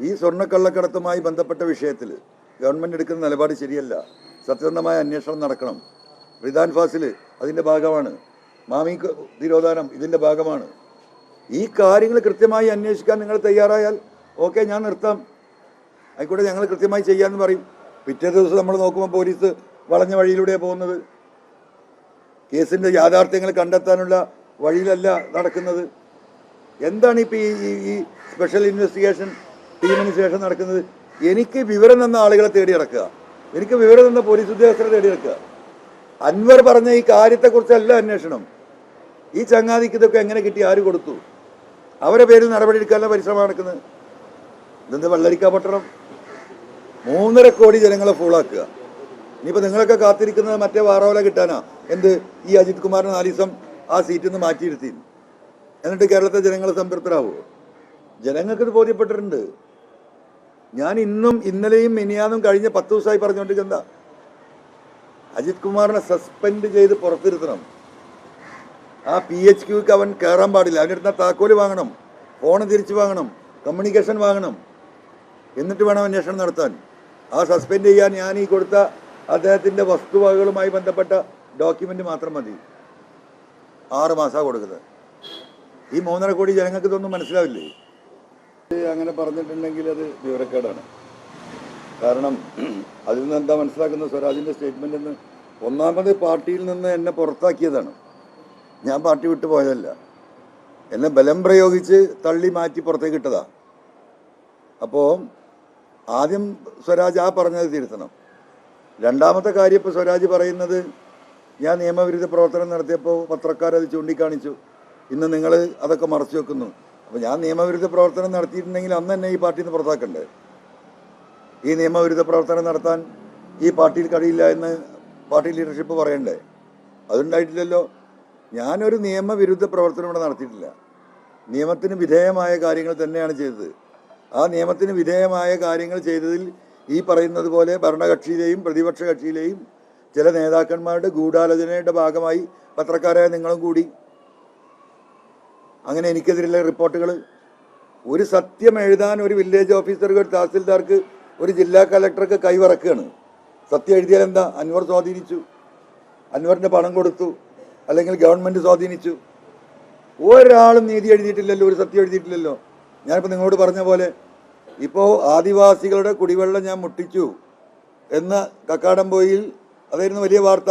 ഈ സ്വർണ്ണക്കള്ളക്കടത്തുമായി ബന്ധപ്പെട്ട വിഷയത്തിൽ ഗവൺമെൻറ് എടുക്കുന്ന നിലപാട് ശരിയല്ല. സത്യസന്ധമായ അന്വേഷണം നടക്കണം. റിദാൻ ഫാസിൽ അതിൻ്റെ ഭാഗമാണ്. മാമി തിരോധാനം ഇതിൻ്റെ ഭാഗമാണ്. ഈ കാര്യങ്ങൾ കൃത്യമായി അന്വേഷിക്കാൻ നിങ്ങൾ തയ്യാറായാൽ ഓക്കെ, ഞാൻ നിർത്താം, ആയിക്കോട്ടെ, ഞങ്ങൾ കൃത്യമായി ചെയ്യാമെന്ന് പറയും. പിറ്റേ ദിവസം നമ്മൾ നോക്കുമ്പോൾ പോലീസ് വളഞ്ഞ വഴിയിലൂടെയാണ് പോകുന്നത്. കേസിൻ്റെ യാഥാർത്ഥ്യങ്ങൾ കണ്ടെത്താനുള്ള വഴിയിലല്ല നടക്കുന്നത്. എന്താണ് ഇപ്പോൾ ഈ സ്പെഷ്യൽ ഇൻവെസ്റ്റിഗേഷൻ ടീമിന് ശേഷം നടക്കുന്നത്? എനിക്ക് വിവരം തന്ന ആളുകളെ തേടി നടക്കുക, എനിക്ക് വിവരം തന്ന പോലീസ് ഉദ്യോഗസ്ഥരെ തേടി നടക്കുക. അൻവർ പറഞ്ഞ ഈ കാര്യത്തെക്കുറിച്ചല്ല അന്വേഷണം. ഈ ചങ്ങാതിക്ക് ഇതൊക്കെ എങ്ങനെ കിട്ടി, ആര് കൊടുത്തു, അവരെ പേരിൽ നടപടിയെടുക്കാനുള്ള പരിശ്രമം നടക്കുന്നത്. ഇതെന്ത് വെള്ളരിക്ക പട്ടണം? 3.5 കോടി ജനങ്ങളെ ഫൂളാക്കുക. ഇനിയിപ്പോൾ നിങ്ങളൊക്കെ കാത്തിരിക്കുന്നത് മറ്റേ വാറോല കിട്ടാനാ? എന്ത്, ഈ അജിത് കുമാറിന് 4 ദിവസം ആ സീറ്റിൽ നിന്ന് മാറ്റിയിരുത്തി, എന്നിട്ട് കേരളത്തെ ജനങ്ങൾ സംതൃപ്തരാകുമോ? ജനങ്ങൾക്കിത് ബോധ്യപ്പെട്ടിട്ടുണ്ട്. ഞാൻ ഇന്നും ഇന്നലെയും മിനിയാന്നും കഴിഞ്ഞ 10 ദിവസമായി പറഞ്ഞുകൊണ്ടിരിക്കുന്ന അജിത് കുമാറിനെ സസ്പെൻഡ് ചെയ്ത് പുറത്തിരുത്തണം. ആ PHQക്ക് അവൻ കയറാൻ പാടില്ല. അവനെടുത്ത താക്കോല് വാങ്ങണം, ഫോൺ തിരിച്ചു വാങ്ങണം, കമ്മ്യൂണിക്കേഷൻ വാങ്ങണം, എന്നിട്ട് വേണം അന്വേഷണം നടത്താൻ. ആ സസ്പെൻഡ് ചെയ്യാൻ ഞാൻ ഈ കൊടുത്ത അദ്ദേഹത്തിൻ്റെ വസ്തുവകകളുമായി ബന്ധപ്പെട്ട ഡോക്യുമെൻ്റ് മാത്രം മതി. 6 മാസമാണ് കൊടുക്കുന്നത്. ഈ 3.5 കോടി ജനങ്ങൾക്ക് ഇതൊന്നും മനസ്സിലാവില്ലേ? അങ്ങനെ പറഞ്ഞിട്ടുണ്ടെങ്കിൽ അത് വിവരക്കേടാണ്. കാരണം അതിൽ നിന്ന് എന്താ മനസ്സിലാക്കുന്നത്? സ്വരാജിൻ്റെ സ്റ്റേറ്റ്മെൻറ്റിൽ നിന്ന് ഒന്നാമത് പാർട്ടിയിൽ നിന്ന് എന്നെ പുറത്താക്കിയതാണ്. ഞാൻ പാർട്ടി വിട്ടു പോയതല്ല. എന്നെ ബലം പ്രയോഗിച്ച് തള്ളി മാറ്റി പുറത്തേക്ക് ഇട്ടതാ. അപ്പോൾ ആദ്യം സ്വരാജ് ആ പറഞ്ഞത് തിരുത്തണം. രണ്ടാമത്തെ കാര്യം, ഇപ്പോൾ സ്വരാജ് പറയുന്നത് ഞാൻ നിയമവിരുദ്ധ പ്രവർത്തനം നടത്തിയപ്പോൾ പത്രക്കാരത് ചൂണ്ടിക്കാണിച്ചു, ഇന്ന് നിങ്ങൾ അതൊക്കെ മറച്ചു വെക്കുന്നു. അപ്പോൾ ഞാൻ നിയമവിരുദ്ധ പ്രവർത്തനം നടത്തിയിട്ടുണ്ടെങ്കിൽ അന്ന് തന്നെ ഈ പാർട്ടിയിൽ നിന്ന് പുറത്താക്കണ്ടേ? ഈ നിയമവിരുദ്ധ പ്രവർത്തനം നടത്താൻ ഈ പാർട്ടിയിൽ കഴിയില്ല എന്ന് പാർട്ടി ലീഡർഷിപ്പ് പറയണ്ടേ? അതുണ്ടായിട്ടില്ലല്ലോ. ഞാനൊരു നിയമവിരുദ്ധ പ്രവർത്തനം ഇവിടെ നടത്തിയിട്ടില്ല. നിയമത്തിന് വിധേയമായ കാര്യങ്ങൾ തന്നെയാണ് ചെയ്തത്. ആ നിയമത്തിന് വിധേയമായ കാര്യങ്ങൾ ചെയ്തതിൽ ഈ പറയുന്നത് പോലെ ഭരണകക്ഷിയിലെയും പ്രതിപക്ഷ കക്ഷിയിലെയും ചില നേതാക്കന്മാരുടെ ഗൂഢാലോചനയുടെ ഭാഗമായി പത്രക്കാരായ നിങ്ങളും കൂടി. അങ്ങനെ എനിക്കെതിരെയുള്ള റിപ്പോർട്ടുകൾ, ഒരു സത്യം എഴുതാൻ ഒരു വില്ലേജ് ഓഫീസർക്ക്, ഒരു തഹസിൽദാർക്ക്, ഒരു ജില്ലാ കലക്ടർക്ക് കൈവറക്കുകയാണ്. സത്യം എഴുതിയാൽ എന്താ? അൻവർ സ്വാധീനിച്ചു, അൻവറിൻ്റെ പണം കൊടുത്തു, അല്ലെങ്കിൽ ഗവൺമെൻറ് സ്വാധീനിച്ചു. ഒരാളും നീതി എഴുതിയിട്ടില്ലല്ലോ, ഒരു സത്യം എഴുതിയിട്ടില്ലല്ലോ. ഞാനിപ്പോൾ നിങ്ങളോട് പറഞ്ഞ പോലെ ഇപ്പോൾ ആദിവാസികളുടെ കുടിവെള്ളം ഞാൻ മുട്ടിച്ചു എന്ന കക്കാടംപൊയിൽ അതായിരുന്നു വലിയ വാർത്ത.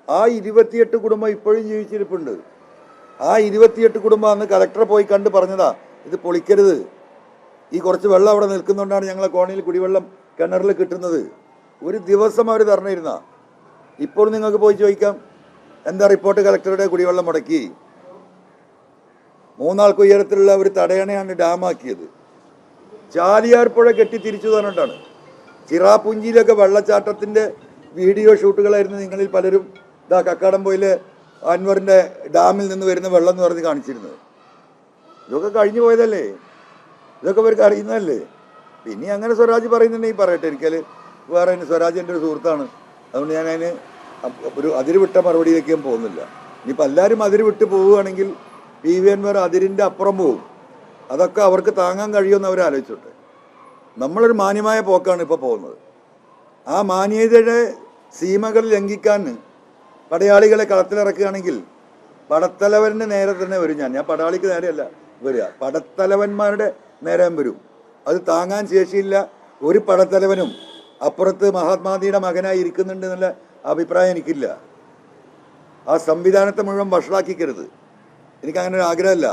ആ 28 കുടുംബം ഇപ്പോഴും ജീവിച്ചിരിപ്പുണ്ട്. ആ 28 കുടുംബം അന്ന് കലക്ടറെ പോയി കണ്ട് പറഞ്ഞതാ, ഇത് പൊളിക്കരുത്, ഈ കുറച്ച് വെള്ളം അവിടെ നിൽക്കുന്നുകൊണ്ടാണ് ഞങ്ങളെ കോളനിയിൽ കുടിവെള്ളം കിണറിൽ കിട്ടുന്നത്. ഒരു ദിവസം അവർ തരണമായിരുന്ന. ഇപ്പോൾ നിങ്ങൾക്ക് പോയി ചോദിക്കാം, എന്താ റിപ്പോർട്ട് കലക്ടറുടെ കുടിവെള്ളം മുടക്കി? 3 ആൾക്ക് ഉയരത്തിലുള്ള ഒരു തടയണയാണ് ഡാമാക്കിയത്. ചാലിയാർ പുഴ കെട്ടി തിരിച്ചു തന്നിട്ടാണ്. ചിറാപുഞ്ചിയിലൊക്കെ വെള്ളച്ചാട്ടത്തിൻ്റെ വീഡിയോ ഷൂട്ടുകളായിരുന്നു നിങ്ങളിൽ പലരും ഇതാ കക്കാടംപൊയിലെ അൻവറിൻ്റെ ഡാമിൽ നിന്ന് വരുന്ന വെള്ളം എന്ന് പറഞ്ഞ് കാണിച്ചിരുന്നത്. ഇതൊക്കെ കഴിഞ്ഞു പോയതല്ലേ, ഇതൊക്കെ ഇവർക്ക് അറിയുന്നതല്ലേ. പിന്നെ അങ്ങനെ സ്വരാജ് പറയുന്നുണ്ടെങ്കിൽ പറയട്ടെ, എനിക്കത് വേറെ സ്വരാജ് എൻ്റെ ഒരു സുഹൃത്താണ്, അതുകൊണ്ട് ഞാൻ അതിന് ഒരു അതിര് വിട്ട മറുപടിയിലേക്ക് ഞാൻ പോകുന്നില്ല. ഇനിയിപ്പോൾ എല്ലാവരും അതിര് വിട്ട് പോവുകയാണെങ്കിൽ PV അൻവർ അതിരിൻ്റെ അപ്പുറം പോവും. അതൊക്കെ അവർക്ക് താങ്ങാൻ കഴിയുമെന്ന് അവർ ആലോചിച്ചോട്ടെ. നമ്മളൊരു മാന്യമായ പോക്കാണ് ഇപ്പോൾ പോകുന്നത്. ആ മാന്യതയുടെ സീമകൾ ലംഘിക്കാൻ പടയാളികളെ കളത്തിലിറക്കുകയാണെങ്കിൽ പടത്തലവൻ്റെ നേരെ തന്നെ വരും. ഞാൻ പടയാളിക്ക് നേരെയല്ല വരിക, പടത്തലവന്മാരുടെ നേരെ വരും. അത് താങ്ങാൻ ശേഷിയില്ല ഒരു പടത്തലവനും. അപ്പുറത്ത് മഹാത്മാഗാന്ധിയുടെ മകനായി ഇരിക്കുന്നുണ്ട് എന്നുള്ള അഭിപ്രായം എനിക്കില്ല. ആ സംവിധാനത്തെ മുഴുവൻ വഷളാക്കിക്കരുത്. എനിക്കങ്ങനെ ഒരു ആഗ്രഹമല്ല.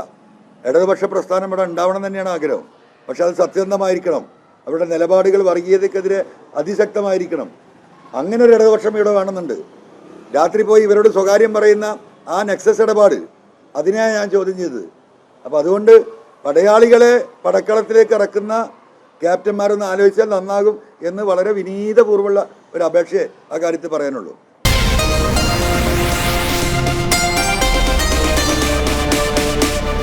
ഇടതുപക്ഷ പ്രസ്ഥാനം ഇവിടെ ഉണ്ടാവണം തന്നെയാണ് ആഗ്രഹം. പക്ഷെ അത് സത്യസന്ധമായിരിക്കണം. അവരുടെ നിലപാടുകൾ വർഗീയതയ്ക്കെതിരെ അതിശക്തമായിരിക്കണം. അങ്ങനെ ഒരു ഇടതുപക്ഷം ഇവിടെ വേണമെന്നുണ്ട്. രാത്രി പോയി ഇവരോട് സ്വകാര്യം പറയുന്ന ആ നെക്സസ് ഇടപാട്, അതിനെയാണ് ഞാൻ ചോദ്യം ചെയ്തത്. അപ്പോൾ അതുകൊണ്ട് പടയാളികളെ പടക്കളത്തിലേക്ക് ഇറക്കുന്ന ക്യാപ്റ്റന്മാരൊന്ന് ആലോചിച്ചാൽ നന്നാകും എന്ന് വളരെ വിനീതപൂർവ്വമുള്ള ഒരു അപേക്ഷയെ ആ കാര്യത്തിൽ പറയാനുള്ളൂ.